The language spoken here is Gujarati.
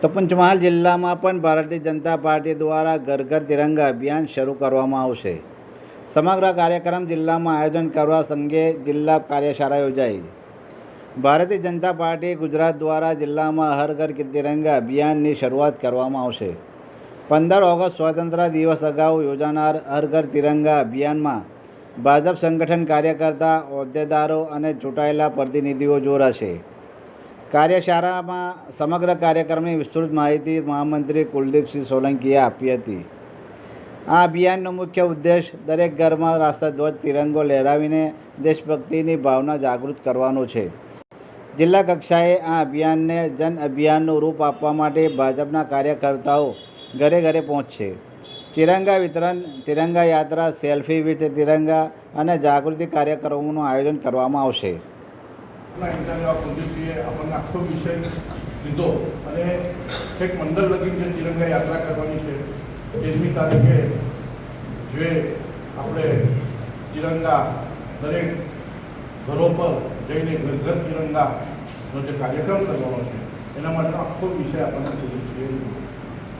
તો પંચમહાલ જિલ્લામાં પણ ભારતીય જનતા પાર્ટી દ્વારા ઘર ઘર તિરંગા અભિયાન શરૂ કરવામાં આવશે. સમગ્ર કાર્યક્રમ જિલ્લામાં આયોજન કરવા સંગે જિલ્લા કાર્યશાળા યોજાઈ. ભારતીય જનતા પાર્ટી ગુજરાત દ્વારા જિલ્લામાં હર ઘર તિરંગા અભિયાનની શરૂઆત કરવામાં આવશે. 15 ઓગસ્ટ સ્વાતંત્ર્ય દિવસ અગાઉ યોજાનાર હર ઘર તિરંગા અભિયાનમાં ભાજપ સંગઠન કાર્યકર્તા, હોદ્દેદારો અને ચૂંટાયેલા પ્રતિનિધિઓ જોડાશે. કાર્યશાળામાં સમગ્ર કાર્યક્રમની વિસ્તૃત માહિતી મહામંત્રી કુલદીપસિંહ સોલંકીએ આપી હતી. આ અભિયાનનો મુખ્ય ઉદ્દેશ દરેક ઘરમાં રાષ્ટ્રધ્વજ તિરંગો લહેરાવીને દેશભક્તિની ભાવના જાગૃત કરવાનો છે. જિલ્લા કક્ષાએ આ અભિયાનને જન અભિયાનનું રૂપ આપવા માટે ભાજપના કાર્યકર્તાઓ ઘરે ઘરે પહોંચશે. તિરંગા વિતરણ, તિરંગા યાત્રા, સેલ્ફી વિથ તિરંગા અને જાગૃતિ કાર્યક્રમોનું આયોજન કરવામાં આવશે. કુલદીપસિંહે આપણને આખો વિષય લીધો અને એક મંડળ લગી જે તિરંગા યાત્રા કરવાની છે 13મી તારીખે જે આપણે તિરંગા દરેક ઘરો પર જઈને ઘર ઘર તિરંગાનો જે કાર્યક્રમ કરવાનો છે એના માટે આખો વિષય આપણને કુલદીપસિંહે લીધો.